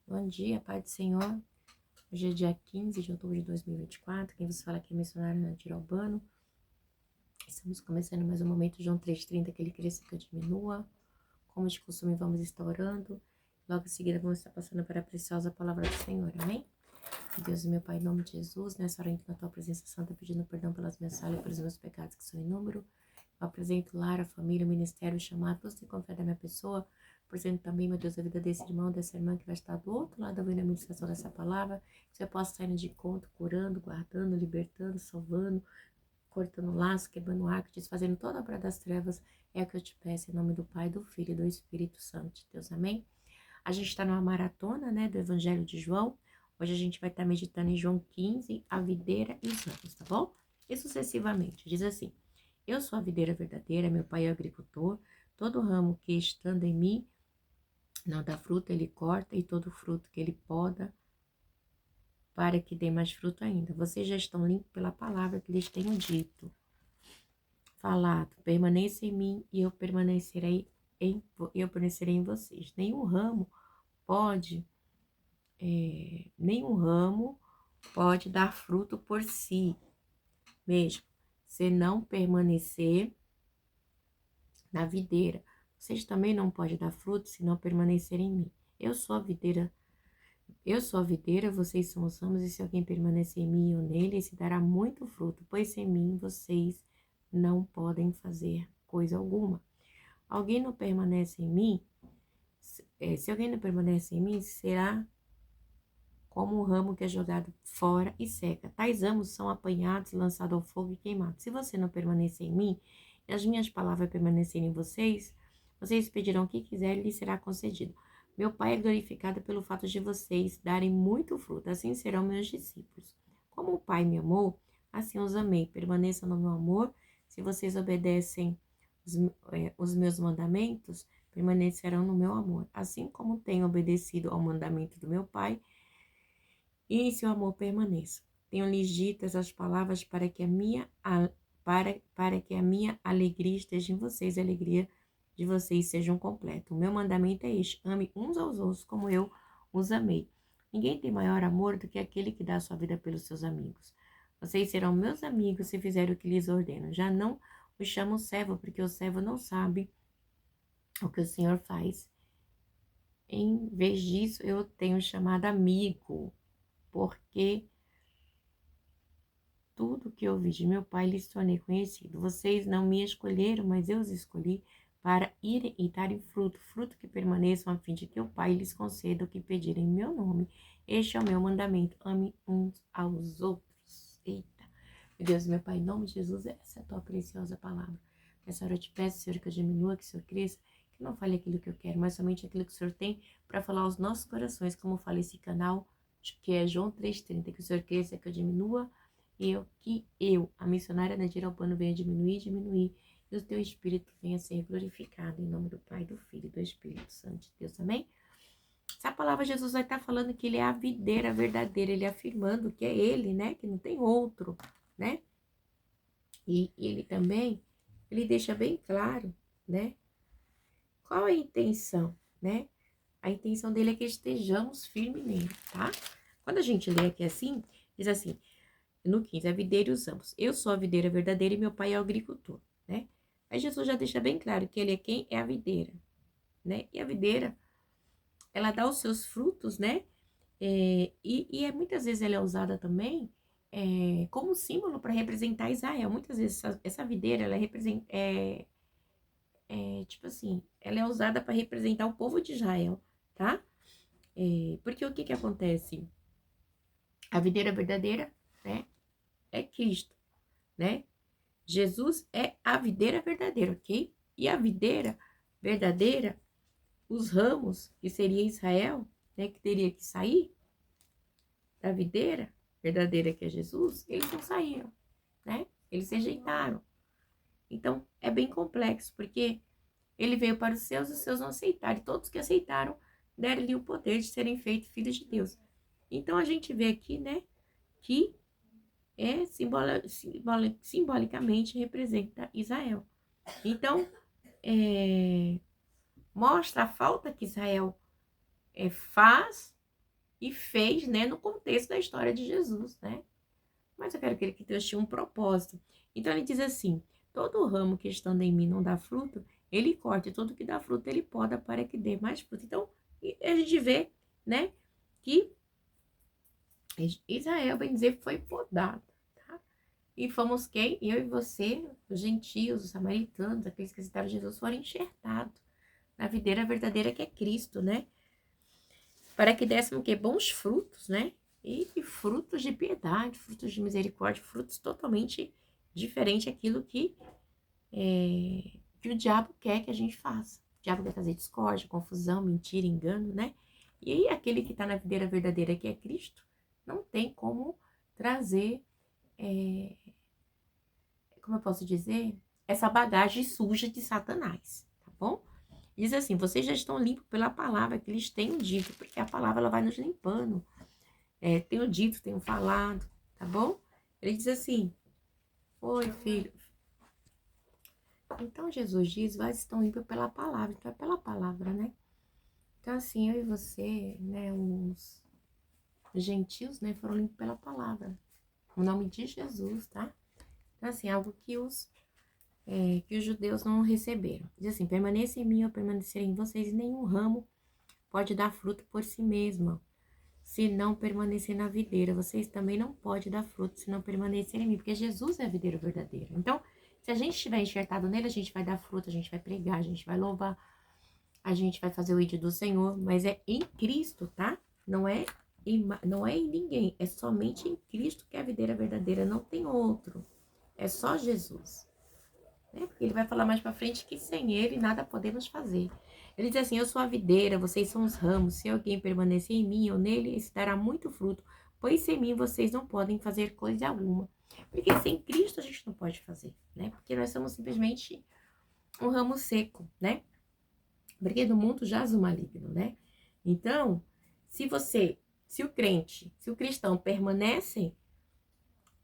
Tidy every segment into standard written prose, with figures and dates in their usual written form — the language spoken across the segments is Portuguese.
Bom dia, Pai do Senhor. Hoje é dia 15 de outubro de 2024. Quem vos fala aqui é missionário Nadir Albano. Estamos começando mais um momento, João 3,30, que ele cresça que eu diminua. Como de costume, vamos estar orando. Logo em seguida, vamos estar passando para a preciosa palavra do Senhor. Amém? Deus e meu Pai, em nome de Jesus, nessa hora entro na tua presença santa, pedindo perdão pelas minhas falhas e pelos meus pecados, que são inúmeros. Eu apresento lar, a família, o ministério, o chamado, todos que confia da minha pessoa. Apresento também, meu Deus, a vida desse irmão, dessa irmã que vai estar do outro lado ouvindo a ministração dessa palavra. Que você possa sair de conta, curando, guardando, libertando, salvando, cortando laço, quebrando arco, desfazendo toda a obra das trevas. É o que eu te peço, em nome do Pai, do Filho e do Espírito Santo de Deus. Amém? A gente está numa maratona, né, do Evangelho de João. Hoje a gente vai estar meditando em João 15, a videira e os ramos, tá bom? E sucessivamente. Diz assim: Eu sou a videira verdadeira, meu pai é o agricultor. Todo ramo que estando em mim não dá fruto, ele corta, e todo fruto que ele poda, para que dê mais fruto ainda. Vocês já estão limpos pela palavra que lhes tenho dito. Falado, permaneça em mim e eu permanecerei em vocês. Pode, nenhum ramo pode dar fruto por si mesmo, se não permanecer na videira. Vocês também não podem dar fruto se não permanecerem em mim. Eu sou a videira, vocês são os ramos, e se alguém permanecer em mim ou nele, esse dará muito fruto, pois sem mim vocês não podem fazer coisa alguma. Alguém não permanece em mim, se alguém não permanece em mim, será como um ramo que é jogado fora e seca. Tais ramos são apanhados, lançados ao fogo e queimados. Se você não permanecer em mim, e as minhas palavras permanecerem em vocês, vocês pedirão o que quiserem e lhes será concedido. Meu Pai é glorificado pelo fato de vocês darem muito fruto, assim serão meus discípulos. Como o Pai me amou, assim os amei. Permaneçam no meu amor. Se vocês obedecem os meus mandamentos, permanecerão no meu amor. Assim como tenho obedecido ao mandamento do meu Pai, e em seu amor permaneçam. Tenho-lhes dito essas palavras para que a minha alegria esteja em vocês, a alegria de vocês seja completa. O meu mandamento é este: ame uns aos outros como eu os amei. Ninguém tem maior amor do que aquele que dá a sua vida pelos seus amigos. Vocês serão meus amigos se fizerem o que lhes ordeno. Já não os chamo servo, porque o servo não sabe o que o Senhor faz. Em vez disso, eu tenho chamado amigo, porque tudo que ouvi de meu Pai lhes tornei conhecido. Vocês não me escolheram, mas eu os escolhi para irem e darem fruto, fruto que permaneçam, a fim de que o Pai lhes conceda o que pedirem em meu nome. Este é o meu mandamento: ame uns aos outros. Eita! Meu Deus, meu Pai, em nome de Jesus, essa é a tua preciosa palavra. Nessa hora eu te peço, Senhor, que eu diminua, que o Senhor cresça, que não fale aquilo que eu quero, mas somente aquilo que o Senhor tem para falar aos nossos corações, como fala esse canal, que é João 3,30, que o Senhor cresça, que eu diminua, a missionária Nadir Albano, venha diminuir, e o teu Espírito venha ser glorificado, em nome do Pai, do Filho e do Espírito Santo de Deus, amém? Essa palavra Jesus vai estar falando que ele é a videira verdadeira, ele afirmando que é ele, né, que não tem outro, né? E ele também, ele deixa bem claro, né, qual é a intenção, né? A intenção dele é que estejamos firmes nele, tá? Quando a gente lê aqui assim, diz assim, no 15, a videira e os ramos. Eu sou a videira verdadeira e meu pai é o agricultor, né? Aí Jesus já deixa bem claro que ele é quem? É a videira, né? E a videira, ela dá os seus frutos, né? Muitas vezes ela é usada também como símbolo para representar Israel. Muitas vezes essa videira, ela representa, tipo assim, ela é usada para representar o povo de Israel, tá? Porque o que que acontece? A videira verdadeira, né? É Cristo, né? Jesus é a videira verdadeira, ok? E a videira verdadeira, os ramos, que seria Israel, né, que teria que sair da videira verdadeira, que é Jesus, eles não saíram, né? Eles se rejeitaram. Então, é bem complexo, porque ele veio para os seus não aceitaram. E todos que aceitaram, deram-lhe o poder de serem feitos filhos de Deus. Então, a gente vê aqui, né, que simbolicamente representa Israel. Então, mostra a falta que Israel faz e fez, né, no contexto da história de Jesus, né? Mas eu quero que Deus tinha um propósito. Então ele diz assim: todo ramo que estando em mim não dá fruto, ele corta, e todo que dá fruto ele poda para que dê mais fruto. Então a gente vê, né, que Israel, bem dizer, foi podado, tá? E fomos quem? Eu e você, os gentios, os samaritanos, aqueles que aceitaram Jesus, foram enxertados na videira verdadeira que é Cristo, né? Para que dessem o quê? Bons frutos, né? E frutos de piedade, frutos de misericórdia, frutos totalmente diferentes daquilo que o diabo quer que a gente faça. O diabo quer trazer discórdia, confusão, mentira, engano, né? E aí aquele que está na videira verdadeira, que é Cristo, não tem como trazer, como eu posso dizer, essa bagagem suja de Satanás, tá bom? Diz assim: vocês já estão limpos pela palavra que eles têm dito, porque a palavra ela vai nos limpando. Tenho dito, tenho falado, tá bom? Ele diz assim: oi, filho. Então Jesus diz: vocês estão limpos pela palavra. Então é pela palavra, né? Então assim, eu e você, né, os gentios, né, foram limpos pela palavra. O nome de Jesus, tá? Então assim, algo que os judeus não receberam. Diz assim: permaneça em mim, eu permanecerei em vocês, e nenhum ramo pode dar fruto por si mesmo, se não permanecer na videira. Vocês também não podem dar fruto se não permanecer em mim, porque Jesus é a videira verdadeira. Então, se a gente estiver enxertado nele, a gente vai dar fruto, a gente vai pregar, a gente vai louvar, a gente vai fazer o ídolo do Senhor, mas é em Cristo, tá? Não é em ninguém, é somente em Cristo que é a videira verdadeira, não tem outro. É só Jesus. Né? Porque ele vai falar mais pra frente que sem ele nada podemos fazer. Ele diz assim: eu sou a videira, vocês são os ramos. Se alguém permanecer em mim ou nele, esse dará muito fruto, pois sem mim vocês não podem fazer coisa alguma. Porque sem Cristo a gente não pode fazer, né? Porque nós somos simplesmente um ramo seco, né? Porque no mundo jaz o maligno, né? Então, se o crente, se o cristão permanece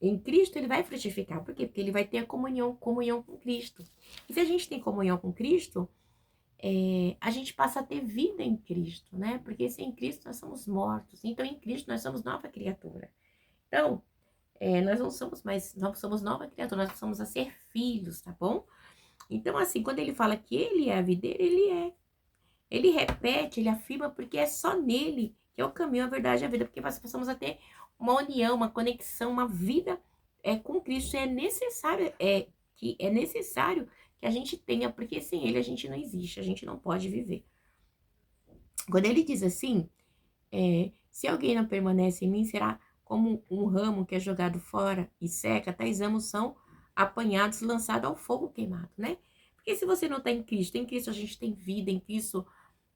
em Cristo, ele vai frutificar. Por quê? Porque ele vai ter a comunhão com Cristo. E se a gente tem comunhão com Cristo, a gente passa a ter vida em Cristo, né? Porque sem Cristo nós somos mortos. Então, em Cristo nós somos nova criatura. Então, nós não somos nova criatura, nós passamos a ser filhos, tá bom? Então, assim, quando ele fala que ele é a videira, ele é. Ele repete, ele afirma, porque é só nele que é o caminho, a verdade e a vida, porque nós passamos a ter uma união, uma conexão, uma vida com Cristo. É necessário que a gente tenha, porque sem ele a gente não existe, a gente não pode viver. Quando ele diz assim, se alguém não permanece em mim, será como um ramo que é jogado fora e seca, tais ramos são apanhados, lançados ao fogo queimado, né? Porque se você não está em Cristo a gente tem vida, em Cristo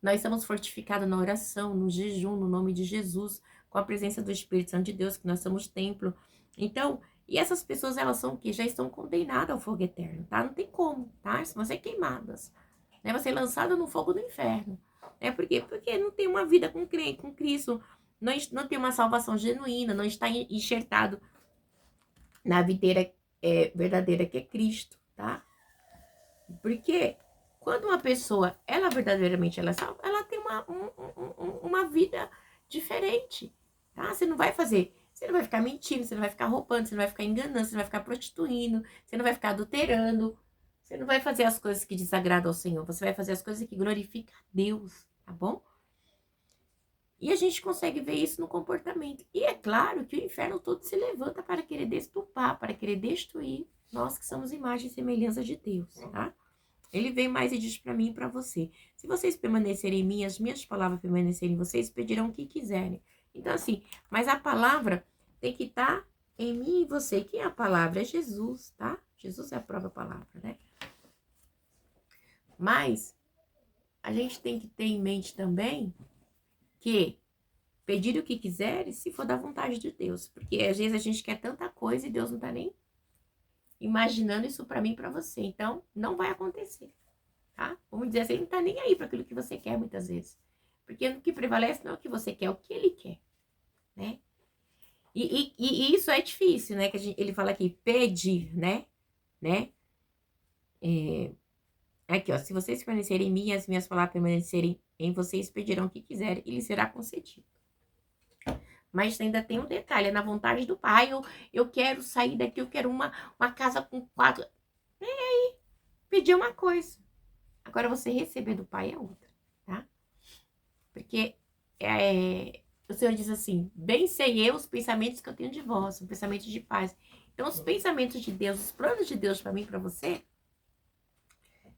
nós estamos fortificados na oração, no jejum, no nome de Jesus, com a presença do Espírito Santo de Deus, que nós somos templo. Então, e essas pessoas, elas são o quê? Já estão condenadas ao fogo eterno, tá? Não tem como, tá? Vão ser queimadas, né? Vão ser lançadas no fogo do inferno. Por quê? Porque não tem uma vida com Cristo, não tem uma salvação genuína, não está enxertado na videira verdadeira que é Cristo, tá? Porque quando uma pessoa, ela verdadeiramente ela é salva, ela tem uma vida diferente, tá? Você não vai ficar mentindo, você não vai ficar roubando, você não vai ficar enganando, você não vai ficar prostituindo, você não vai ficar adulterando, você não vai fazer as coisas que desagradam ao Senhor, você vai fazer as coisas que glorificam a Deus, tá bom? E a gente consegue ver isso no comportamento. E é claro que o inferno todo se levanta para querer destupar, para querer destruir nós que somos imagem e semelhança de Deus, tá? Ele vem mais e diz para mim e para você: se vocês permanecerem em mim, as minhas palavras permanecerem em vocês, pedirão o que quiserem. Então, assim, mas a palavra tem que estar em mim e você. Quem é a palavra? É Jesus, tá? Jesus é a própria palavra, né? Mas a gente tem que ter em mente também que pedir o que quiserem, se for da vontade de Deus. Porque às vezes a gente quer tanta coisa e Deus não tá nem imaginando isso para mim e para você. Então, não vai acontecer. Tá? Vamos dizer assim, ele não tá nem aí para aquilo que você quer muitas vezes. Porque o que prevalece não é o que você quer, é o que ele quer, né? E isso é difícil, né? Que ele fala aqui, pedir, né? Aqui, ó, se vocês permanecerem em mim, as minhas palavras permanecerem em vocês, pedirão o que quiserem e lhes será concedido. Mas ainda tem um detalhe, é na vontade do pai. Eu quero sair daqui, eu quero uma casa com 4. Pedir uma coisa. Agora, você receber do pai é outra, tá? Porque o Senhor diz assim, bem sei eu os pensamentos que eu tenho de vós, são pensamentos de paz. Então, os pensamentos de Deus, os planos de Deus para mim e para você,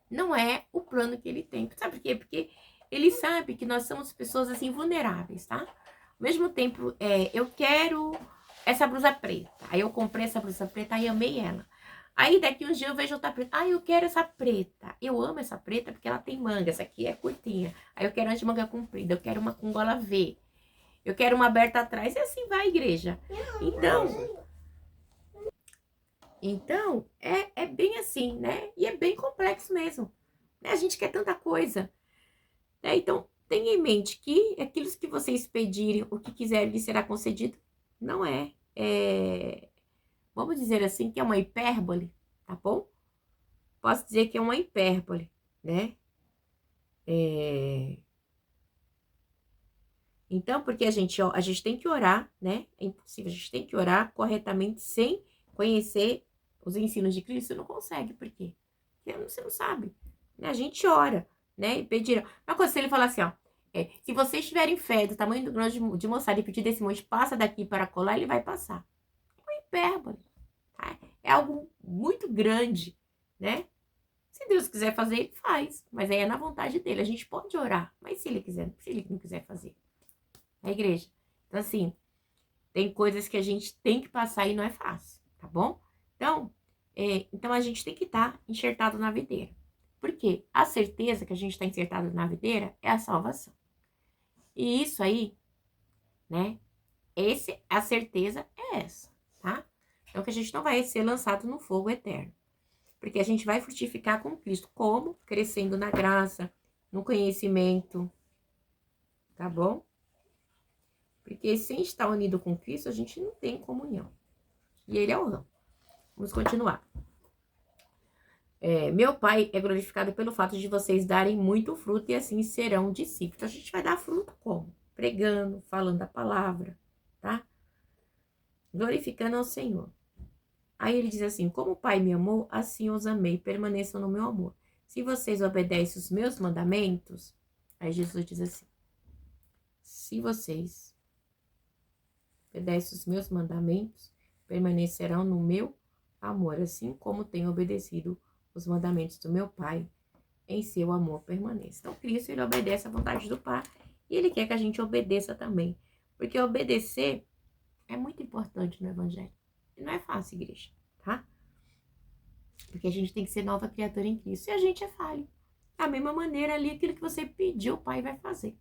não é o plano que ele tem. Sabe por quê? Porque ele sabe que nós somos pessoas, assim, vulneráveis, tá? Ao mesmo tempo, eu quero essa blusa preta. Aí eu comprei essa blusa preta e amei ela. Aí daqui uns dias eu vejo outra preta. Eu quero essa preta. Eu amo essa preta porque ela tem manga. Essa aqui é curtinha. Aí eu quero uma de manga comprida. Eu quero uma com gola V. Eu quero uma aberta atrás. E assim vai, igreja. Então é bem assim, né? E é bem complexo mesmo. A gente quer tanta coisa. Né? Então, tenha em mente que aquilo que vocês pedirem, o que quiserem, lhe será concedido. Não vamos dizer assim, que é uma hipérbole, tá bom? Posso dizer que é uma hipérbole, né? Então, porque a gente tem que orar, né? É impossível, a gente tem que orar corretamente sem conhecer os ensinos de Cristo. Você não consegue, por quê? Porque você não sabe. Né? A gente ora, né? E pedir. Uma coisa, se ele falar assim, ó, se vocês tiverem fé do tamanho do grão de mostarda e pedir desse monte, passa daqui para colar, ele vai passar. É uma hipérbole, tá? É algo muito grande, né? Se Deus quiser fazer, ele faz. Mas aí é na vontade dele. A gente pode orar, mas se ele não quiser fazer, na igreja. Então, assim, tem coisas que a gente tem que passar e não é fácil, tá bom? Então a gente tem que estar enxertado na videira. Por quê? A certeza que a gente está enxertado na videira é a salvação. E isso aí, né? A certeza é essa, tá? Então que a gente não vai ser lançado no fogo eterno. Porque a gente vai frutificar com Cristo. Como? Crescendo na graça, no conhecimento, tá bom? Porque sem estar unido com Cristo, a gente não tem comunhão. E ele é o ramo. Vamos continuar. Meu Pai é glorificado pelo fato de vocês darem muito fruto e assim serão discípulos. Então, a gente vai dar fruto como? Pregando, falando a palavra, tá? Glorificando ao Senhor. Aí ele diz assim, como o Pai me amou, assim os amei, permaneçam no meu amor. Se vocês obedecem os meus mandamentos, aí Jesus diz assim, se vocês obedecem os meus mandamentos, permanecerão no meu amor, assim como tenho obedecido os mandamentos do meu Pai, em seu amor permaneça. Então, Cristo, ele obedece à vontade do Pai e ele quer que a gente obedeça também. Porque obedecer é muito importante no Evangelho. E não é fácil, igreja, tá? Porque a gente tem que ser nova criatura em Cristo. E a gente é falho. Da mesma maneira ali, aquilo que você pediu, o Pai vai fazer.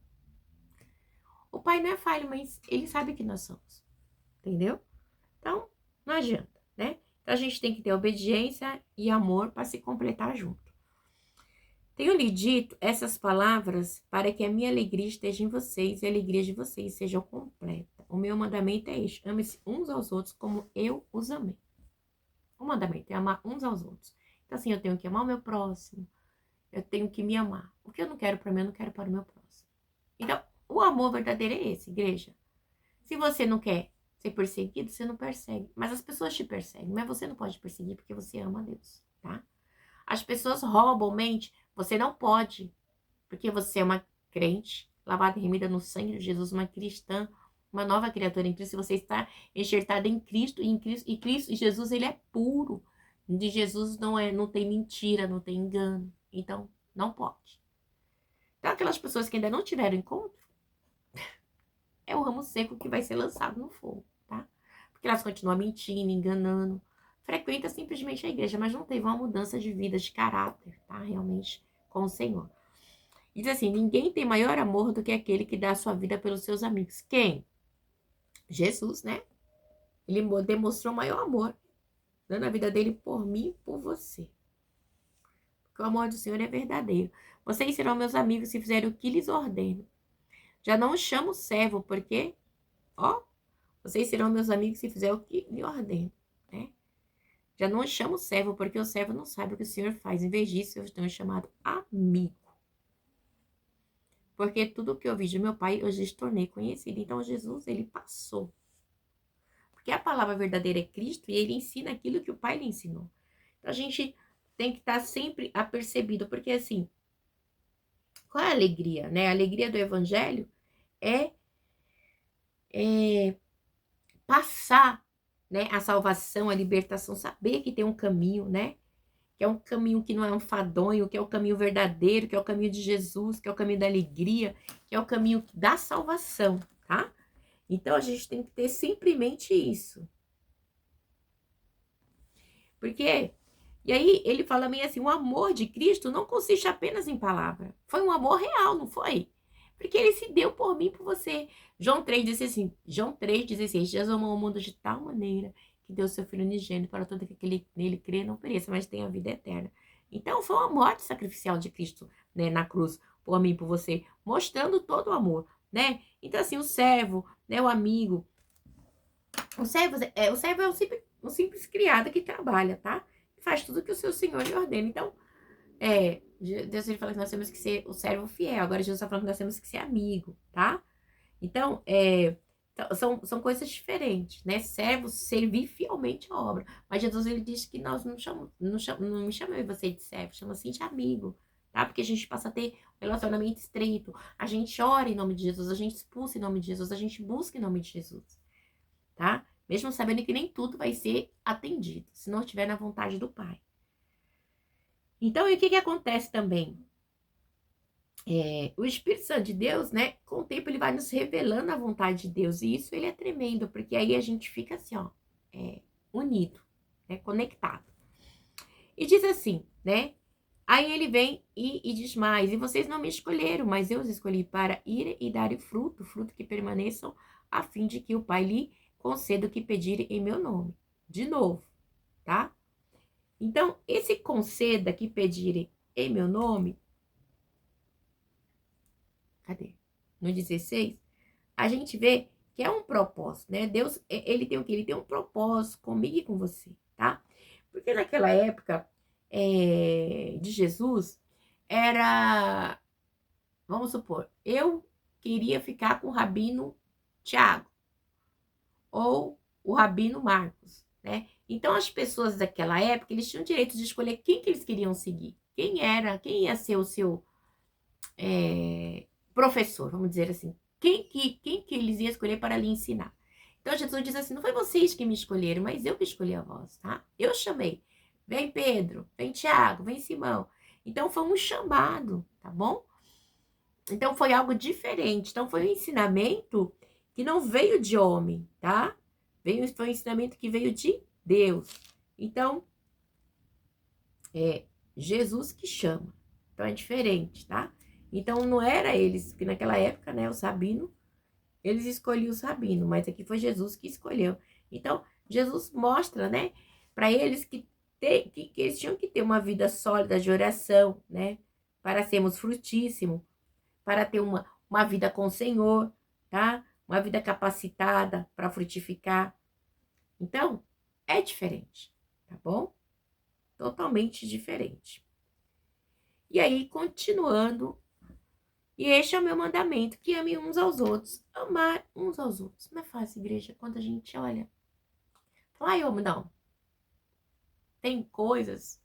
O Pai não é falho, mas ele sabe que nós somos. Entendeu? Então, não adianta, né? Então, a gente tem que ter obediência e amor para se completar junto. Tenho-lhe dito essas palavras para que a minha alegria esteja em vocês e a alegria de vocês seja completa. O meu mandamento é este: ame-se uns aos outros como eu os amei. O mandamento é amar uns aos outros. Então, assim, eu tenho que amar o meu próximo, eu tenho que me amar. O que eu não quero para mim, eu não quero para o meu próximo. Então, o amor verdadeiro é esse, igreja. Se você não quer ser perseguido, você não persegue. Mas as pessoas te perseguem, mas você não pode perseguir porque você ama a Deus, tá? As pessoas roubam, mentem. Você não pode, porque você é uma crente, lavada e remida no sangue de Jesus, uma cristã, uma nova criatura em Cristo. Você está enxertada em Cristo, e Jesus, ele é puro. De Jesus não tem mentira, não tem engano. Então, não pode. Então, aquelas pessoas que ainda não tiveram encontro, é o ramo seco que vai ser lançado no fogo, tá? Porque elas continuam mentindo, enganando. Frequenta simplesmente a igreja, mas não teve uma mudança de vida, de caráter, tá? Realmente com o Senhor. E diz assim, ninguém tem maior amor do que aquele que dá a sua vida pelos seus amigos. Quem? Jesus, né? Ele demonstrou maior amor, dando a vida dele por mim e por você. Porque o amor do Senhor é verdadeiro. Vocês serão meus amigos se fizerem o que lhes ordeno. Já não os chamo servo, porque, vocês serão meus amigos se fizerem o que lhe ordeno, né? Já não os chamo servo, porque o servo não sabe o que o Senhor faz. Em vez disso, eu tenho chamado amigo. Porque tudo que eu vi de meu pai, eu lhes tornei conhecido. Então, Jesus, ele passou. Porque a palavra verdadeira é Cristo e ele ensina aquilo que o pai lhe ensinou. Então, a gente tem que estar sempre apercebido, porque assim, qual é a alegria, né? A alegria do evangelho é, é passar, né, a salvação, a libertação, saber que tem um caminho, né? Que é um caminho que não é um enfadonho, que é o caminho verdadeiro, que é o caminho de Jesus, que é o caminho da alegria, que é o caminho da salvação, tá? Então a gente tem que ter simplesmente isso. Porque, e aí ele fala meio assim, o amor de Cristo não consiste apenas em palavra. Foi um amor real, não foi? Porque ele se deu por mim, por você. João 3 diz assim, João 3,16, Jesus amou o mundo de tal maneira que deu seu Filho unigênito para todo aquele que nele crê não pereça, mas tenha a vida eterna. Então foi uma morte sacrificial de Cristo, né, na cruz, por mim, por você, mostrando todo o amor, né? Então assim, o servo, né, o amigo, o servo é um simples criado que trabalha, tá? Faz tudo que o seu senhor lhe ordena. Então, Deus ele fala que nós temos que ser o servo fiel. Agora Jesus está falando que nós temos que ser amigo, tá? Então, são coisas diferentes, né? Servo, servir fielmente a obra. Mas Jesus ele diz que nós não me chamamos você de servo, chama assim de amigo, tá? Porque a gente passa a ter um relacionamento estreito. A gente ora em nome de Jesus, a gente expulsa em nome de Jesus, a gente busca em nome de Jesus, tá? Mesmo sabendo que nem tudo vai ser atendido, se não estiver na vontade do Pai. Então, e o que acontece também? O Espírito Santo de Deus, né, com o tempo ele vai nos revelando a vontade de Deus, e isso ele é tremendo, porque aí a gente fica assim, ó, unido, né, conectado. E diz assim, né, aí ele vem e diz mais, e vocês não me escolheram, mas eu os escolhi para ir e dar fruto, fruto que permaneçam, a fim de que o Pai lhe conceda o que pedirem em meu nome. De novo, tá? Então, esse conceda que pedirem em meu nome, cadê? No 16, a gente vê que é um propósito, né? Deus, ele tem o quê? Ele tem um propósito comigo e com você, tá? Porque naquela época de Jesus, era, vamos supor, eu queria ficar com o Rabino Tiago ou o Rabino Marcos, né? Então, as pessoas daquela época, eles tinham direito de escolher quem que eles queriam seguir. Quem ia ser o seu professor, vamos dizer assim. Quem que eles iam escolher para lhe ensinar. Então, Jesus diz assim, não foi vocês que me escolheram, mas eu que escolhi a vós, tá? Eu chamei. Vem Pedro, vem Tiago, vem Simão. Então, foi um chamado, tá bom? Então, foi algo diferente. Então, foi um ensinamento que não veio de homem, tá? Foi um ensinamento que veio de Deus. Então, é Jesus que chama. Então, é diferente, tá? Então, não era eles, que naquela época, né, os rabinos, eles escolhiam os rabinos, mas aqui foi Jesus que escolheu. Então, Jesus mostra, né, para eles que eles tinham que ter uma vida sólida de oração, né, para sermos frutíssimos, para ter uma vida com o Senhor, tá? Uma vida capacitada para frutificar. Então, é diferente, tá bom? Totalmente diferente. E aí, continuando, e este é o meu mandamento, que amem uns aos outros, amar uns aos outros. Não é fácil, igreja, quando a gente olha. Fala, ai, não. Tem coisas,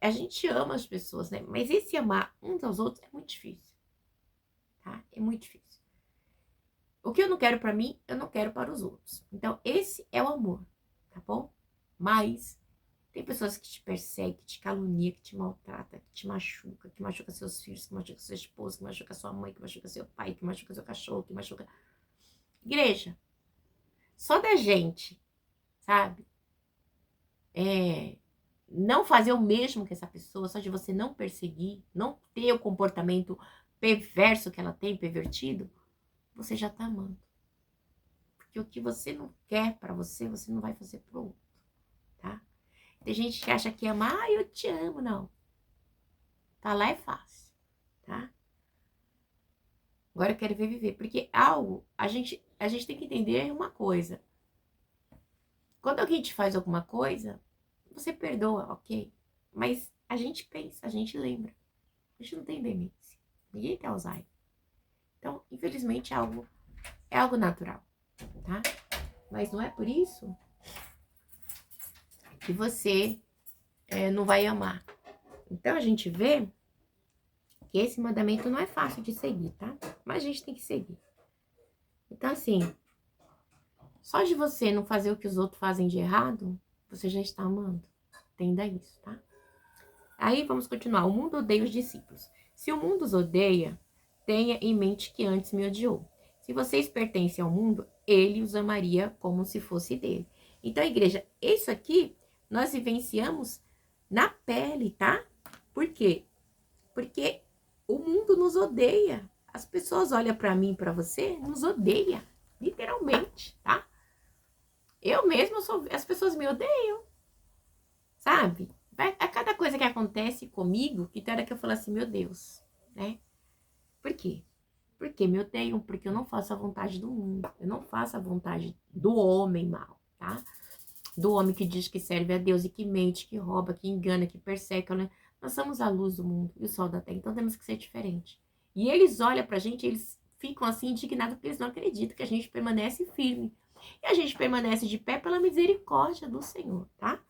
a gente ama as pessoas, né? Mas esse amar uns aos outros é muito difícil, tá? É muito difícil. O que eu não quero para mim, eu não quero para os outros. Então, esse é o amor, tá bom? Mas tem pessoas que te perseguem, que te caluniam, que te maltratam, que machuca seus filhos, que machuca sua esposa, que machuca sua mãe, que machuca seu pai, que machuca seu cachorro, que machuca... Igreja, só da gente, sabe? Não fazer o mesmo que essa pessoa, só de você não perseguir, não ter o comportamento perverso que ela tem, pervertido, você já tá amando. Porque o que você não quer pra você, você não vai fazer pro outro, tá? Tem gente que acha que amar, eu te amo, não. Tá lá é fácil, tá? Agora eu quero ver viver, porque a gente tem que entender uma coisa. Quando alguém te faz alguma coisa, você perdoa, ok? Mas a gente pensa, a gente lembra. A gente não tem demência. Ninguém tem Alzheimer. Então, infelizmente, é algo natural, tá? Mas não é por isso que você não vai amar. Então, a gente vê que esse mandamento não é fácil de seguir, tá? Mas a gente tem que seguir. Então, assim, só de você não fazer o que os outros fazem de errado, você já está amando. Entenda isso, tá? Aí, vamos continuar. O mundo odeia os discípulos. Se o mundo os odeia, tenha em mente que antes me odiou. Se vocês pertencem ao mundo, ele os amaria como se fosse dele. Então, igreja, isso aqui nós vivenciamos na pele, tá? Por quê? Porque o mundo nos odeia. As pessoas olham para mim, para você, nos odeia, literalmente, tá? Eu mesma as pessoas me odeiam, sabe? A cada coisa que acontece comigo, que tem hora que eu falo assim, meu Deus, né? Por quê? Porque me odeiam, porque eu não faço a vontade do mundo, eu não faço a vontade do homem mal, tá? Do homem que diz que serve a Deus e que mente, que rouba, que engana, que persegue, né? Nós somos a luz do mundo e o sol da terra, então temos que ser diferente. E eles olham pra gente, eles ficam assim indignados porque eles não acreditam que a gente permanece firme. E a gente permanece de pé pela misericórdia do Senhor, tá?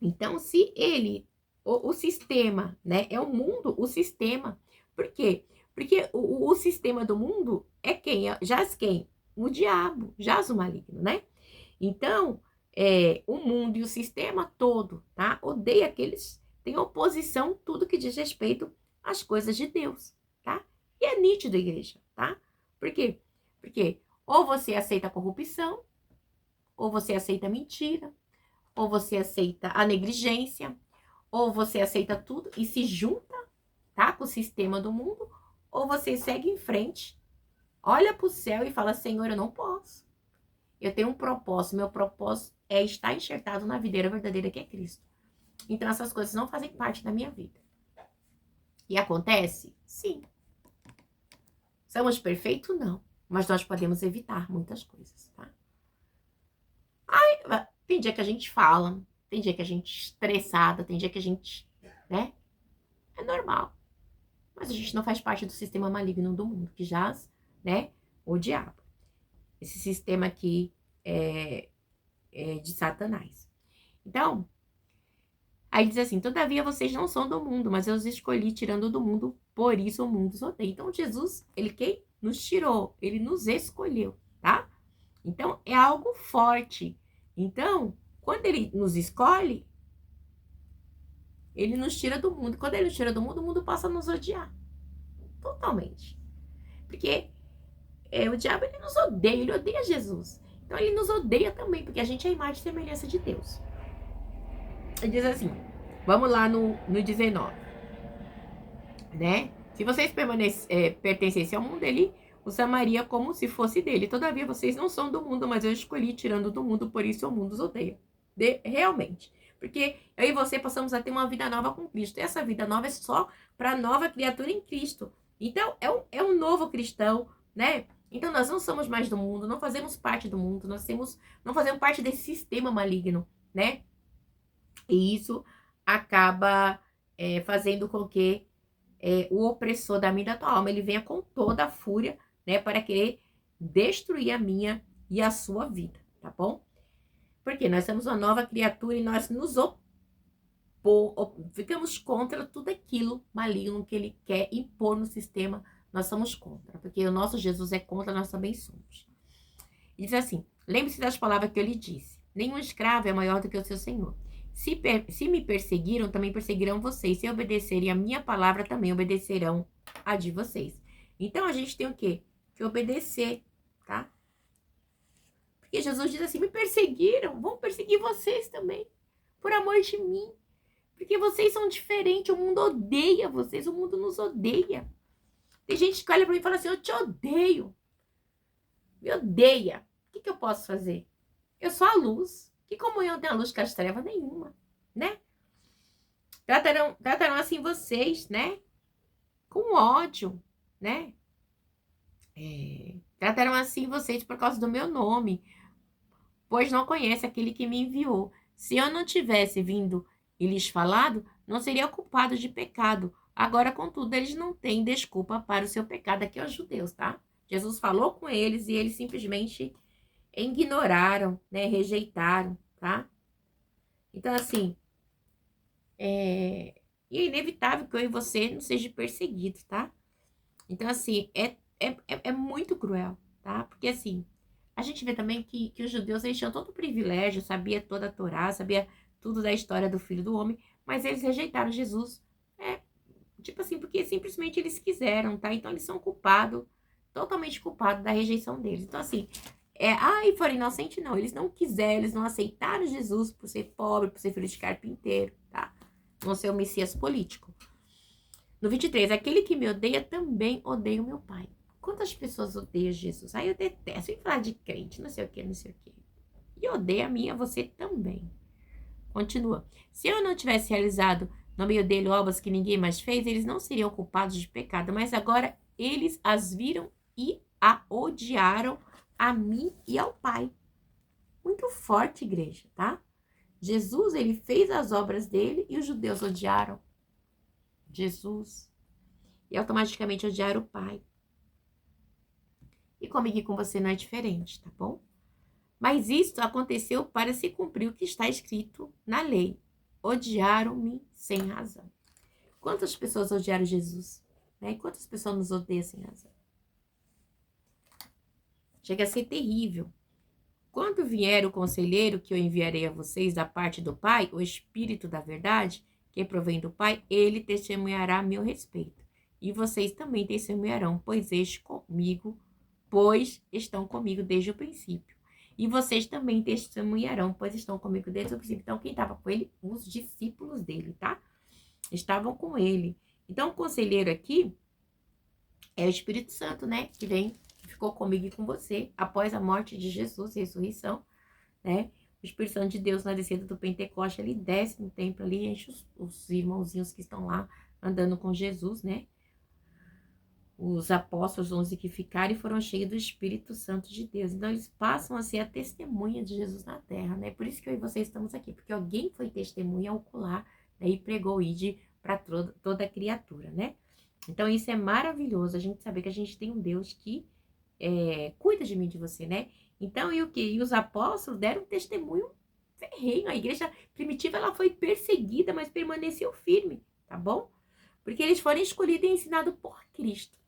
Então, se ele, o sistema, né, é o mundo, o sistema. Por quê? Porque o sistema do mundo é quem? Jaz quem? O diabo, jaz o maligno, né? Então, o mundo e o sistema todo, tá? Odeia aqueles, tem oposição tudo que diz respeito às coisas de Deus, tá? E é nítido, igreja, tá? Por quê? Porque ou você aceita a corrupção, ou você aceita a mentira, ou você aceita a negligência, ou você aceita tudo e se junta, tá? Com o sistema do mundo, ou você segue em frente, olha para o céu e fala, Senhor, eu não posso. Eu tenho um propósito, meu propósito é estar enxertado na videira verdadeira que é Cristo. Então essas coisas não fazem parte da minha vida. E acontece? Sim. Somos perfeitos? Não. Mas nós podemos evitar muitas coisas, tá? Tem dia que a gente fala, tem dia que a gente é estressada, tem dia que a gente, né? É normal. Mas a gente não faz parte do sistema maligno do mundo, que jaz, né? O diabo. Esse sistema aqui é de Satanás. Então, aí diz assim, todavia vocês não são do mundo, mas eu os escolhi tirando do mundo, por isso o mundo os odeia. Então, Jesus, ele quem nos tirou, ele nos escolheu, tá? Então, é algo forte. Então, quando ele nos escolhe, ele nos tira do mundo. Quando ele nos tira do mundo, o mundo passa a nos odiar. Totalmente. Porque o diabo, ele nos odeia, ele odeia Jesus. Então, ele nos odeia também, porque a gente é a imagem e semelhança de Deus. Ele diz assim, vamos lá no 19, né? Se vocês pertencessem ao mundo, ele os amaria como se fosse dele. Todavia, vocês não são do mundo, mas eu escolhi tirando do mundo, por isso o mundo os odeia. Realmente. Porque eu e você passamos a ter uma vida nova com Cristo. E essa vida nova é só para nova criatura em Cristo. Então, é um novo cristão, né? Então, nós não somos mais do mundo, não fazemos parte do mundo, não fazemos parte desse sistema maligno, né? E isso acaba fazendo com que o opressor da minha e da tua alma, ele venha com toda a fúria, né, para querer destruir a minha e a sua vida, tá bom? Porque nós somos uma nova criatura e nós nos ficamos contra tudo aquilo maligno que ele quer impor no sistema, nós somos contra, porque o nosso Jesus é contra, nós também somos. E diz assim, lembre-se das palavras que eu lhe disse, nenhum escravo é maior do que o seu senhor. Se me perseguiram, também perseguirão vocês. Se obedecerem a minha palavra, também obedecerão a de vocês. Então, a gente tem o quê? Que obedecer, tá? Porque Jesus diz assim, me perseguiram, vão perseguir vocês também. Por amor de mim. Porque vocês são diferentes, o mundo odeia vocês, o mundo nos odeia. Tem gente que olha pra mim e fala assim, eu te odeio. Me odeia. O que eu posso fazer? Eu sou a luz. Que comunhão tem a luz com as trevas? Nenhuma, né? Tratarão assim vocês, né? Com ódio, né? Tratarão assim vocês por causa do meu nome, pois não conhece aquele que me enviou. Se eu não tivesse vindo e lhes falado, não seria culpado de pecado, Agora, contudo, eles não têm desculpa para o seu pecado, aqui aos judeus, tá? Jesus falou com eles e eles simplesmente ignoraram, né? Rejeitaram, tá? Então, assim, e é inevitável que eu e você não seja perseguido, tá? Então, assim, é muito cruel, tá? Porque, assim, a gente vê também que os judeus, eles tinham todo o privilégio, sabia toda a Torá, sabia tudo da história do Filho do Homem, mas eles rejeitaram Jesus. Tipo assim, porque simplesmente eles quiseram, tá? Então, eles são culpados, totalmente culpados da rejeição deles. Então, assim, e foram inocentes, não. Eles não quiseram, eles não aceitaram Jesus por ser pobre, por ser filho de carpinteiro, tá? Não ser o Messias político. No 23, aquele que me odeia também odeia o meu pai. Quantas pessoas odeiam Jesus? Aí eu detesto, vem falar de crente, não sei o que, não sei o que. E odeia a mim, a você também. Continua. Se eu não tivesse realizado no meio dele obras que ninguém mais fez, eles não seriam culpados de pecado, mas agora eles as viram e a odiaram a mim e ao Pai. Muito forte, igreja, tá? Jesus, ele fez as obras dele e os judeus odiaram Jesus. E automaticamente odiaram o Pai. E comigo e com você não é diferente, tá bom? Mas isto aconteceu para se cumprir o que está escrito na lei. Odiaram-me sem razão. Quantas pessoas odiaram Jesus? Né? Quantas pessoas nos odeiam sem razão? Chega a ser terrível. Quando vier o conselheiro que eu enviarei a vocês da parte do Pai, o Espírito da verdade, que provém do Pai, ele testemunhará a meu respeito. E vocês também testemunharão, pois estão comigo desde o princípio. E vocês também testemunharão, pois estão comigo desde o princípio. Então, quem estava com ele? Os discípulos dele, tá? Estavam com ele. Então, o conselheiro aqui é o Espírito Santo, né? Que ficou comigo e com você após a morte de Jesus, ressurreição, né? O Espírito Santo de Deus na descida do Pentecoste, ele desce no templo ali, enche os irmãozinhos que estão lá andando com Jesus, né? Os apóstolos 11 que ficaram e foram cheios do Espírito Santo de Deus. Então, eles passam a ser a testemunha de Jesus na terra, né? Por isso que eu e vocês estamos aqui, porque alguém foi testemunha ocular, né? E pregou o ide para toda criatura, né? Então, isso é maravilhoso, a gente saber que a gente tem um Deus que cuida de mim, de você, né? Então, e o que? E os apóstolos deram um testemunho ferrenho. A igreja primitiva, ela foi perseguida, mas permaneceu firme, tá bom? Porque eles foram escolhidos e ensinados por Cristo.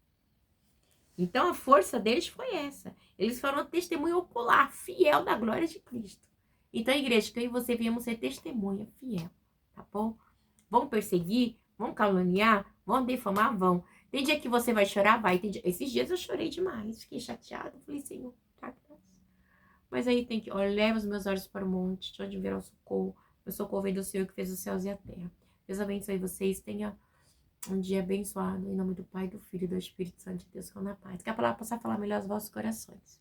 Então, a força deles foi essa. Eles foram um testemunho ocular, fiel da glória de Cristo. Então, igreja, que eu e você viemos ser testemunha fiel, tá bom? Vão perseguir, vão caluniar, vão difamar, vão. Tem dia que você vai chorar? Vai. Esses dias eu chorei demais, fiquei chateada. Falei, Senhor, tá graça. Mas aí tem que, olha, leva os meus olhos para o monte, de onde virá o socorro. Meu socorro vem do Senhor que fez os céus e a terra. Deus abençoe vocês, tenha um dia abençoado, em nome do Pai, do Filho e do Espírito Santo de Deus, com na paz. Que a palavra possa falar melhor aos vossos corações.